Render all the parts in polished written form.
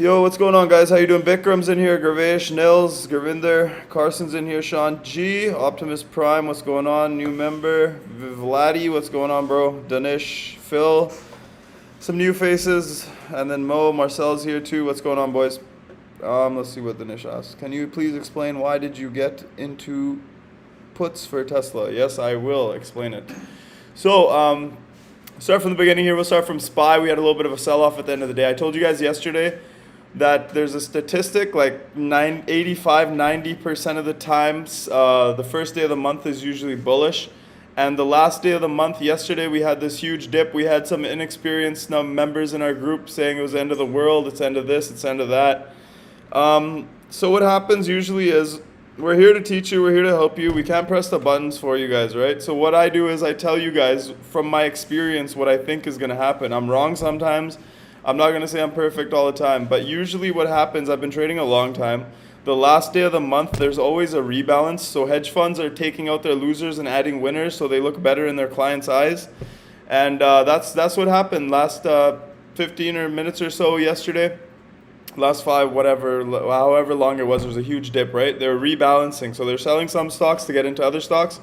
Yo, what's going on, guys? How you doing? Bikram's in here, Gravesh, Nils, Gravinder, Carson's in here, Sean G, Optimus Prime, what's going on? New member, Vladdy, what's going on, bro? Danish, Phil, some new faces, and then Mo, Marcel's here too. What's going on, boys? Let's see what Danish asks. Can you please explain why did you get into puts for Tesla? Yes, I will explain it. So, start from the beginning here. We'll start from SPY. We had a little bit of a sell-off at the end of the day. I told you guys yesterday that there's a statistic like 85-90% of the times the first day of the month is usually bullish, and the last day of the month yesterday we had this huge dip. We had some inexperienced members in our group saying it was the end of the world, it's the end of this, it's the end of that. So what happens usually is we're here to teach you, we're here to help you. We can't press the buttons for you guys, right? So what I do is I tell you guys from my experience what I think is going to happen. I'm wrong sometimes. I'm not going to say I'm perfect all the time, but usually what happens, I've been trading a long time, the last day of the month there's always a rebalance, so hedge funds are taking out their losers and adding winners so they look better in their clients' eyes, and that's what happened last 15 or minutes or so yesterday, last 5, whatever, however long it was, there was a huge dip, right? They were rebalancing, so they're selling some stocks to get into other stocks.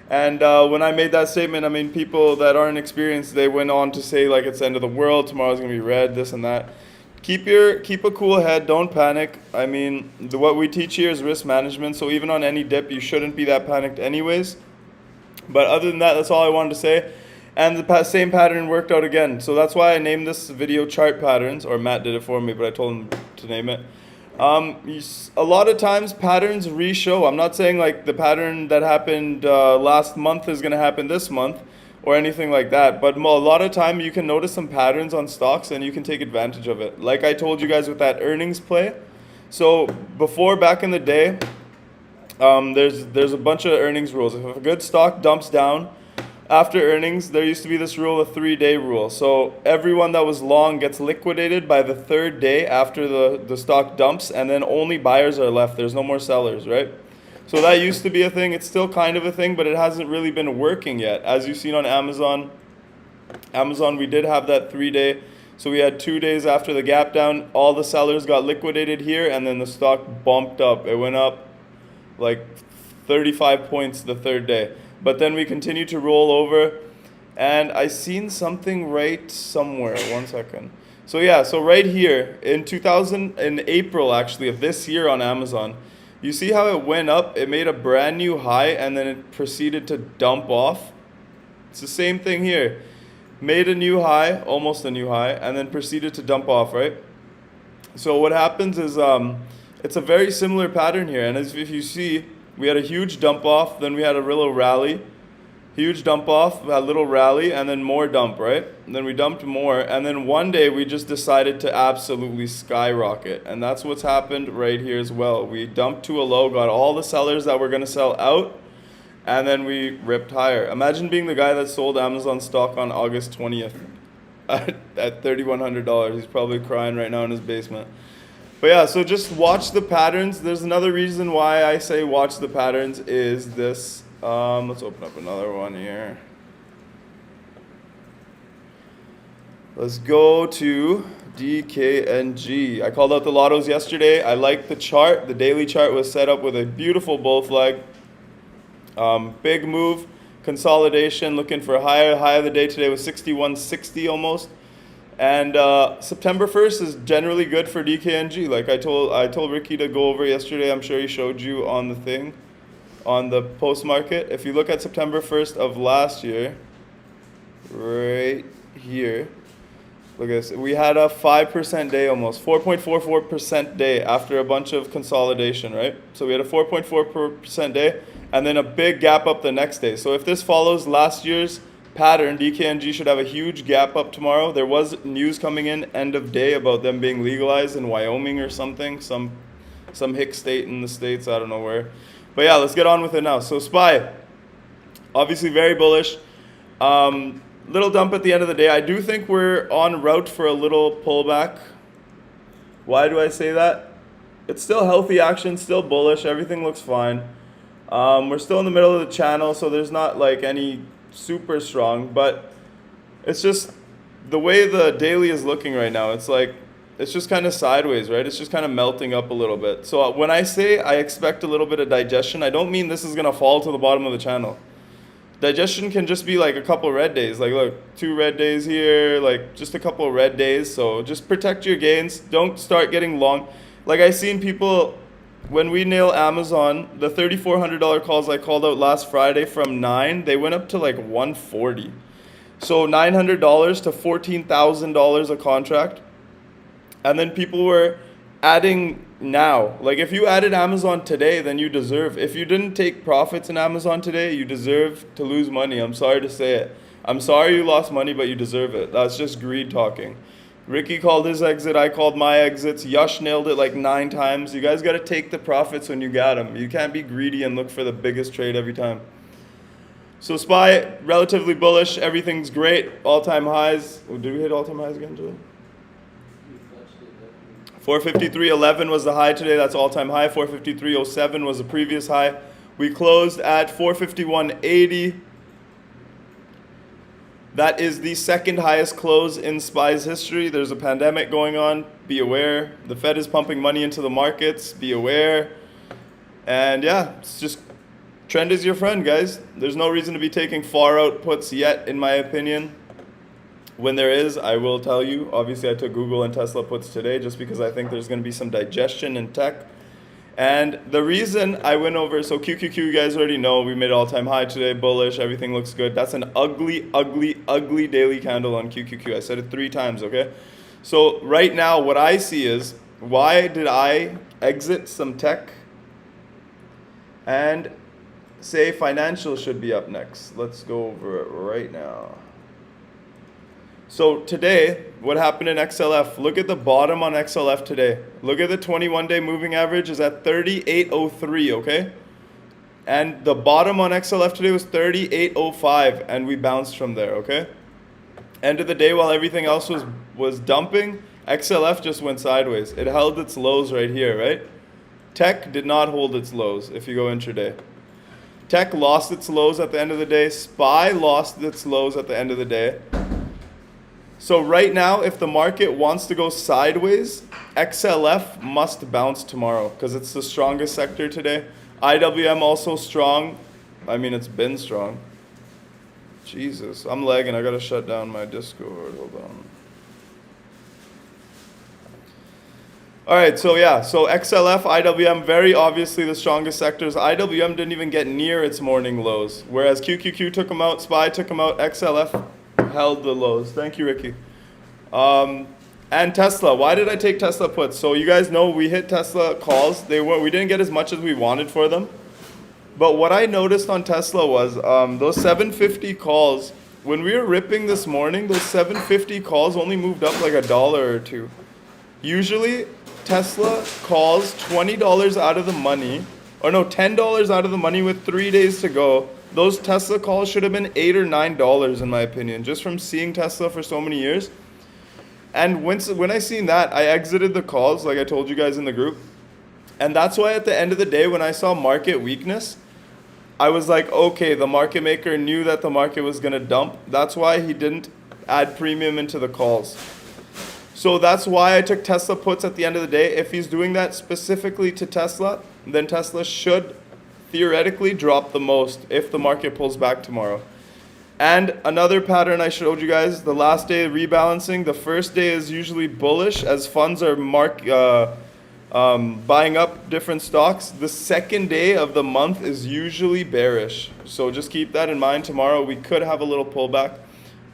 And when I made that statement, I mean, people that aren't experienced, they went on to say, like, it's the end of the world, tomorrow's going to be red, this and that. Keep a cool head, don't panic. I mean, what we teach here is risk management, so even on any dip, you shouldn't be that panicked anyways. But other than that, that's all I wanted to say. And the same pattern worked out again. So that's why I named this video Chart Patterns, or Matt did it for me, but I told him to name it. A lot of times patterns re-show. I'm not saying like the pattern that happened last month is going to happen this month or anything like that, but a lot of time you can notice some patterns on stocks and you can take advantage of it. Like I told you guys with that earnings play. So before, back in the day, there's a bunch of earnings rules. If a good stock dumps down after earnings, there used to be this rule, a 3-day rule. So everyone that was long gets liquidated by the 3rd day after the stock dumps, and then only buyers are left. There's no more sellers, right? So that used to be a thing. It's still kind of a thing, but it hasn't really been working yet. As you've seen on Amazon, we did have that 3-day. So we had 2 days after the gap down, all the sellers got liquidated here, and then the stock bumped up. It went up like 35 points the 3rd day. But then we continue to roll over, and I seen something right somewhere. 1 second. So yeah, so right here in April actually of this year on Amazon, you see how it went up? It made a brand new high and then it proceeded to dump off. It's the same thing here. Made a new high, almost a new high, and then proceeded to dump off, right? So what happens is it's a very similar pattern here, and as if you see, we had a huge dump off, then we had a little rally, huge dump off, a little rally, and then more dump, right? And then we dumped more, and then one day we just decided to absolutely skyrocket, and that's what's happened right here as well. We dumped to a low, got all the sellers that were going to sell out, and then we ripped higher. Imagine being the guy that sold Amazon stock on August 20th at $3,100. He's probably crying right now in his basement. But yeah, so just watch the patterns. There's another reason why I say watch the patterns is this. Let's open up another one here. Let's go to DKNG. I called out the lottos yesterday. I liked the chart. The daily chart was set up with a beautiful bull flag. Big move, consolidation, looking for a high of the day today was 61.60 almost. And September 1st is generally good for DKNG. Like I told Ricky to go over yesterday. I'm sure he showed you on the thing, on the post market. If you look at September 1st of last year, right here, look at this. We had a 5% day almost, 4.44% day after a bunch of consolidation, right? So we had a 4.4% day and then a big gap up the next day. So if this follows last year's pattern, DKNG should have a huge gap up tomorrow. There was news coming in end of day about them being legalized in Wyoming or something, some hick state in the States, I don't know where. But yeah, let's get on with it now. So SPY, obviously very bullish. Little dump at the end of the day. I do think we're en route for a little pullback. Why do I say that? It's still healthy action, still bullish, everything looks fine. We're still in the middle of the channel, so there's not like any super strong, but it's just the way the daily is looking right now. It's like it's just kind of sideways, right? It's just kind of melting up a little bit. So when I say I expect a little bit of digestion, I don't mean this is going to fall to the bottom of the channel. Digestion can just be like a couple red days. Like, look, 2 red days here, like just a couple red days. So just protect your gains. Don't start getting long. Like, I seen people, when we nail Amazon, the $3,400 calls I called out last Friday from 9, they went up to like 140. So $900 to $14,000 a contract. And then people were adding now. Like, if you added Amazon today, then you deserve. If you didn't take profits in Amazon today, you deserve to lose money. I'm sorry to say it. I'm sorry you lost money, but you deserve it. That's just greed talking. Ricky called his exit. I called my exits. Yash nailed it like 9 times. You guys got to take the profits when you got them. You can't be greedy and look for the biggest trade every time. So SPY, relatively bullish. Everything's great. All-time highs. Oh, did we hit all-time highs again, Joe? 453.11 was the high today. That's all-time high. 453.07 was the previous high. We closed at 451.80. That is the second highest close in SPY's history. There's a pandemic going on. Be aware. The Fed is pumping money into the markets. Be aware. And yeah, it's just trend is your friend, guys. There's no reason to be taking far out puts yet, in my opinion. When there is, I will tell you. Obviously, I took Google and Tesla puts today just because I think there's going to be some digestion in tech. And the reason I went over, so QQQ, you guys already know, we made all-time high today, bullish, everything looks good. That's an ugly, ugly, ugly daily candle on QQQ. I said it 3 times, okay? So right now, what I see is, why did I exit some tech and say financial should be up next? Let's go over it right now. So today, what happened in XLF? Look at the bottom on XLF today. Look at the 21-day moving average is at 38.03, okay? And the bottom on XLF today was 38.05, and we bounced from there, okay? End of the day, while everything else was dumping, XLF just went sideways. It held its lows right here, right? Tech did not hold its lows if you go intraday. Tech lost its lows at the end of the day. SPY lost its lows at the end of the day. So right now, if the market wants to go sideways, XLF must bounce tomorrow because it's the strongest sector today. IWM also strong. I mean, it's been strong. Jesus, I'm lagging. I got to shut down my Discord. Hold on. All right, so yeah, so XLF, IWM, very obviously the strongest sectors. IWM didn't even get near its morning lows, whereas QQQ took them out, SPY took them out, XLF held the lows. Thank you, Ricky. And Tesla. Why did I take Tesla puts? So you guys know we hit Tesla calls. We didn't get as much as we wanted for them. But what I noticed on Tesla was those 750 calls. When we were ripping this morning, those 750 calls only moved up like $1 or $2. Usually, Tesla calls $20 out of the money, or no, $10 out of the money with 3 days to go. Those Tesla calls should have been $8 or $9 in my opinion, just from seeing Tesla for so many years. And when I seen that, I exited the calls like I told you guys in the group. And that's why at the end of the day, when I saw market weakness, I was like, okay, the market maker knew that the market was going to dump. That's why he didn't add premium into the calls. So that's why I took Tesla puts at the end of the day. If he's doing that specifically to Tesla, then Tesla should theoretically drop the most if the market pulls back tomorrow. And another pattern I showed you guys, the last day rebalancing, the first day is usually bullish as funds are buying up different stocks. The second day of the month is usually bearish. So just keep that in mind. Tomorrow we could have a little pullback.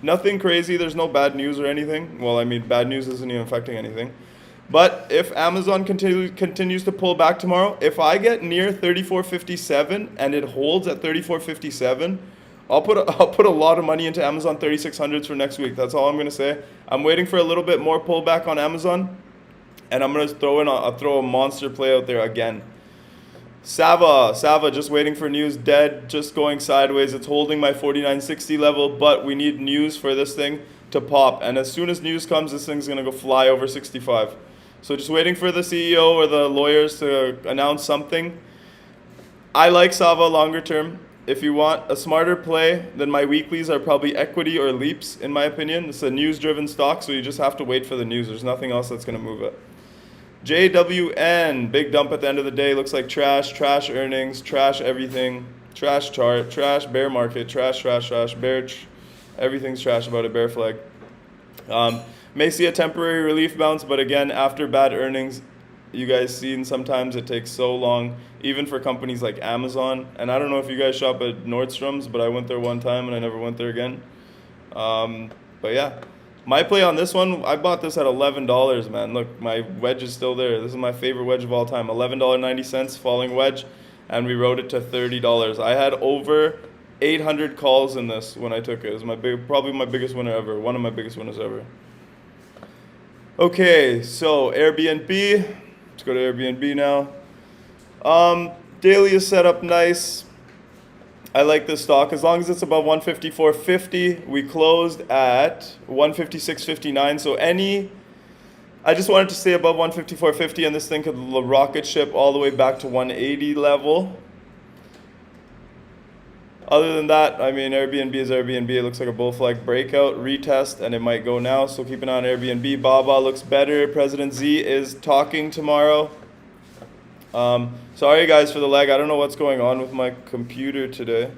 Nothing crazy. There's no bad news or anything. Well, I mean, bad news isn't even affecting anything. But if Amazon continues to pull back tomorrow, if I get near 34.57 and it holds at 34.57, I'll put a lot of money into Amazon 3600s for next week. That's all I'm going to say. I'm waiting for a little bit more pullback on Amazon, and I'm going to throw a monster play out there again. Sava, just waiting for news. Dead, just going sideways. It's holding my 49.60 level, but we need news for this thing to pop. And as soon as news comes, this thing's going to go fly over 65. So just waiting for the CEO or the lawyers to announce something. I like Sava longer term. If you want a smarter play, then my weeklies are probably equity or leaps, in my opinion. It's a news-driven stock, so you just have to wait for the news. There's nothing else that's going to move it. JWN, big dump at the end of the day. Looks like trash earnings, trash everything, trash chart, trash bear market, trash, bear, everything's trash about it, bear flag. May see a temporary relief bounce, but again, after bad earnings, you guys seen sometimes it takes so long, even for companies like Amazon. And I don't know if you guys shop at Nordstrom's, but I went there one time and I never went there again. But yeah. My play on this one, I bought this at $11, man. Look, my wedge is still there. This is my favorite wedge of all time. $11.90 falling wedge, and we rode it to $30. I had over 800 calls in this when I took it. It was probably my biggest winner ever. One of my biggest winners ever. Okay, so Airbnb. Let's go to Airbnb now. Daily is set up nice. I like this stock as long as it's above 154.50. We closed at 156.59. So I just wanted to stay above 154.50, and this thing could rocket ship all the way back to 180 level. Other than that, I mean, Airbnb is Airbnb. It looks like a bull flag breakout, retest, and it might go now. So keep an eye on Airbnb. Baba looks better. President Z is talking tomorrow. Sorry guys for the lag. I don't know what's going on with my computer today.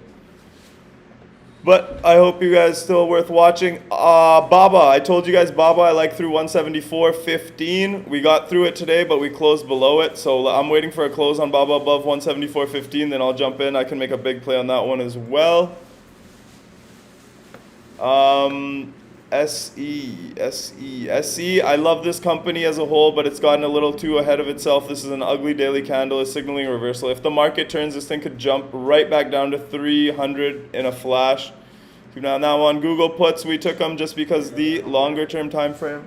But I hope you guys still worth watching. Baba, I told you guys Baba I like through 174.15. We got through it today, but we closed below it. So I'm waiting for a close on Baba above 174.15. Then I'll jump in. I can make a big play on that one as well. SE. I love this company as a whole, but it's gotten a little too ahead of itself. This is an ugly daily candle. It's signaling reversal. If the market turns, this thing could jump right back down to 300 in a flash. Keep an eye on that one. Google puts, we took them just because the longer term time frame.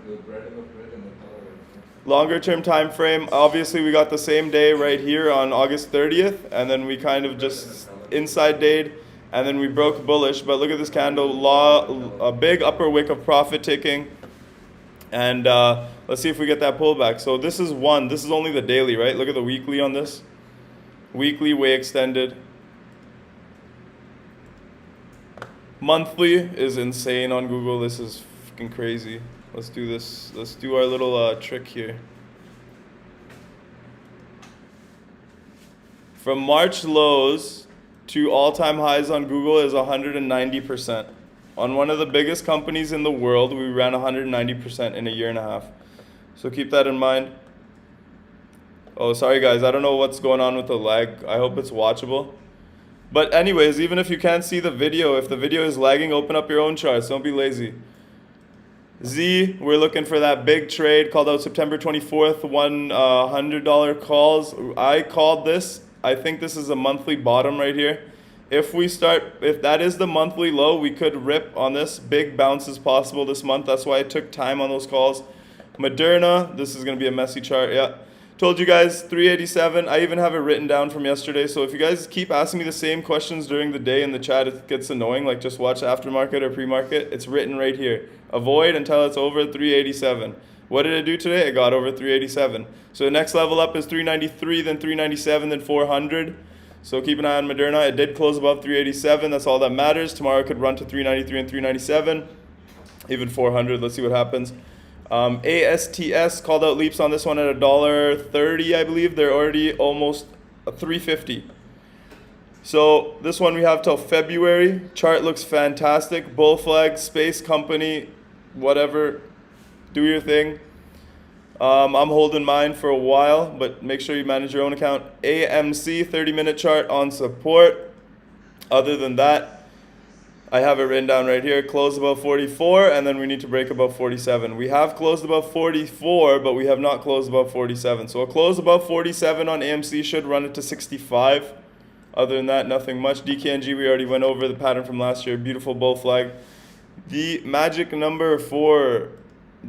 Obviously we got the same day right here on August 30th, and then we kind of just inside dayed. And then we broke bullish, but look at this candle, a big upper wick of profit taking. And let's see if we get that pullback. So this is only the daily, right? Look at the weekly on this. Weekly way extended. Monthly is insane on Google. This is freaking crazy. Let's do this. Let's do our little trick here. From March lows to all-time highs on Google is 190%. On one of the biggest companies in the world, we ran 190% in a year and a half. So keep that in mind. Oh, sorry guys, I don't know what's going on with the lag. I hope it's watchable. But anyways, even if you can't see the video, if the video is lagging, open up your own charts. Don't be lazy. Z, we're looking for that big trade called out September 24th, $100 calls. I called this. I think this is a monthly bottom right here. If that is the monthly low, we could rip on this. Big bounces possible this month. That's why I took time on those calls. Moderna, this is going to be a messy chart. Yeah. Told you guys 387. I even have it written down from yesterday. So if you guys keep asking me the same questions during the day in the chat, it gets annoying. Like just watch aftermarket or pre-market. It's written right here. Avoid until it's over 387. What did it do today? It got over 387. So the next level up is 393, then 397, then 400. So keep an eye on Moderna. It did close above 387. That's all that matters. Tomorrow it could run to 393 and 397, even 400. Let's see what happens. ASTS called out leaps on this one at $1.30, I believe. They're already almost 350. So this one we have till February. Chart looks fantastic. Bull flag, space company, whatever. Do your thing. I'm holding mine for a while, but make sure you manage your own account. AMC 30-minute chart on support. Other than that, I have it written down right here. Close above 44, and then we need to break above 47. We have closed above 44, but we have not closed above 47. So a close above 47 on AMC should run it to 65. Other than that, nothing much. DKNG, we already went over the pattern from last year. Beautiful bull flag. The magic number for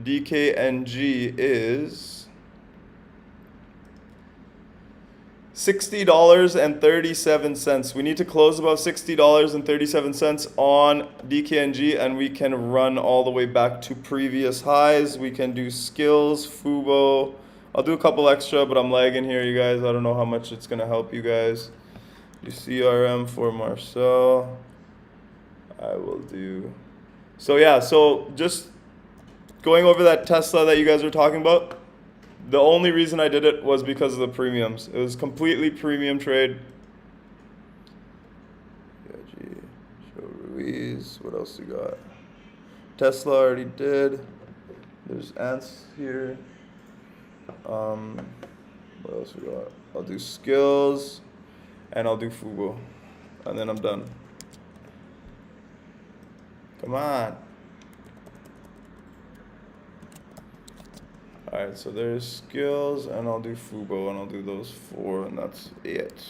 DKNG is $60.37. We need to close above $60.37 on DKNG, and we can run all the way back to previous highs. We can do skills, Fubo. I'll do a couple extra, but I'm lagging here, you guys. I don't know how much it's going to help you guys. Do CRM for Marcel. I will do. So yeah, so just going over that Tesla that you guys were talking about. The only reason I did it was because of the premiums. It was completely premium trade. Show Ruiz. What else you got? Tesla already did. There's ants here. What else we got? I'll do skills, and I'll do Fubo, and then I'm done. Come on. Alright, so there's skills, and I'll do Fubo, and I'll do those 4, and that's it.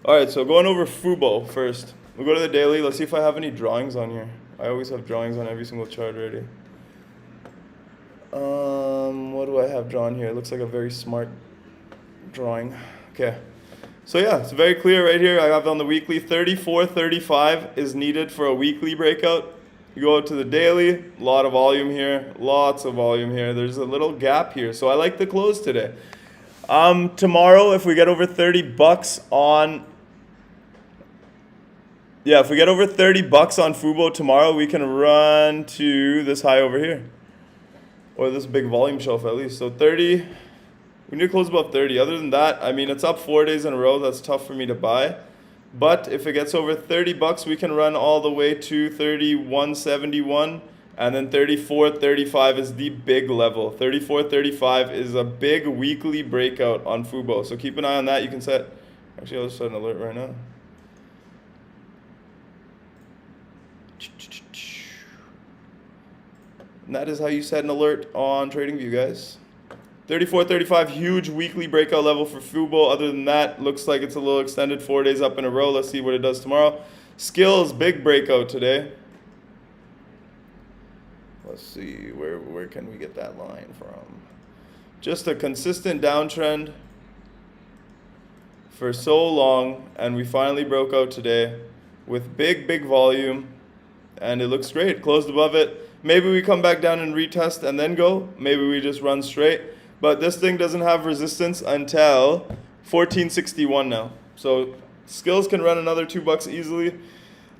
Alright, so going over Fubo first. We'll go to the daily. Let's see if I have any drawings on here. I always have drawings on every single chart already. What do I have drawn here? It looks like a very smart drawing. Okay. So yeah, it's very clear right here. I have on the weekly 34.35 is needed for a weekly breakout. You go out to the daily, a lot of volume here, lots of volume here. There's a little gap here. So I like the close today. Tomorrow, if we get over 30 bucks on if we get over 30 bucks on Fubo tomorrow, we can run to this high over here. Or this big volume shelf at least. So 30, we need to close above 30. Other than that, I mean, it's up 4 days in a row. That's tough for me to buy. But if it gets over 30 bucks, we can run all the way to 31.71. And then 34.35 is the big level. 34.35 is a big weekly breakout on Fubo. So keep an eye on that. You can set, actually I'll just set an alert right now. And that is how you set an alert on TradingView, guys. 34.35, huge weekly breakout level for Fubo. Other than that, looks like it's a little extended, 4 days up in a row. Let's see what it does tomorrow. Skills, big breakout today. Let's see, where can we get that line from? Just a consistent downtrend for so long, and we finally broke out today with big volume, and it looks great. Closed above it. Maybe we come back down and retest and then go. Maybe we just run straight. But this thing doesn't have resistance until 1461 now. So skills can run another $2 easily.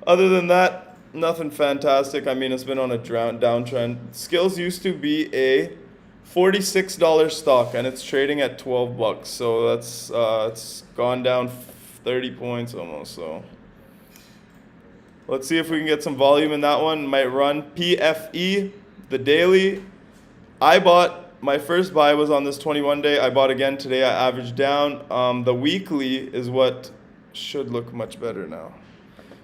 Other than that, nothing fantastic. I mean, it's been on a downtrend. Skills used to be a $46 stock, and it's trading at 12 bucks. So that's it's gone down 30 points almost. So let's see if we can get some volume in that one. Might run PFE, the daily. I bought, my first buy was on this 21 day. I bought again today. I averaged down. The weekly is what should look much better now.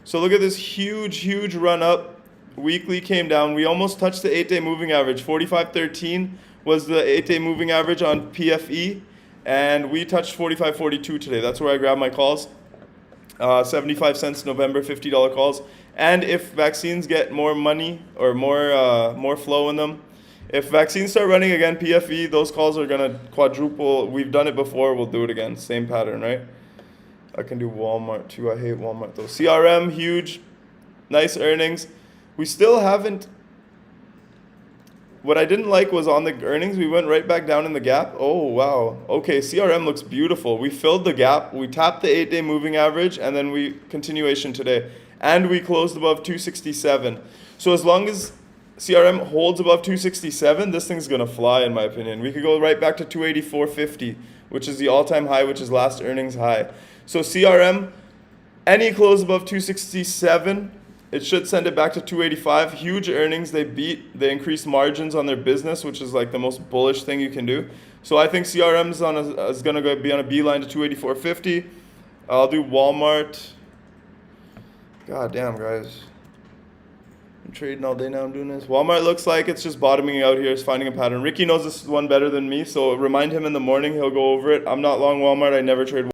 So look at this huge run up. Weekly came down. We almost touched the 8-day moving average. 45.13 was the 8-day moving average on PFE. And we touched 45.42 today. That's where I grabbed my calls. 75 cents November, $50 calls. And if vaccines get more money or more flow in them, if vaccines start running again, PFE, those calls are going to quadruple. We've done it before. We'll do it again. Same pattern, right? I can do Walmart too. I hate Walmart though. CRM, huge. Nice earnings. We still haven't. What I didn't like was on the earnings, we went right back down in the gap. Oh, wow. Okay, CRM looks beautiful. We filled the gap. We tapped the 8-day moving average, and then we continuation today. And we closed above 267. So as long as CRM holds above 267, this thing's going to fly, in my opinion. We could go right back to 284.50, which is the all-time high, which is last earnings high. So CRM, any close above 267, it should send it back to 285. Huge earnings. They increased margins on their business, which is like the most bullish thing you can do. So I think CRM is going to be on a beeline to 284.50. I'll do Walmart. God damn, guys. I'm trading all day now. I'm doing this. Walmart looks like it's just bottoming out here. It's finding a pattern. Ricky knows this one better than me, so remind him in the morning. He'll go over it. I'm not long Walmart. I never trade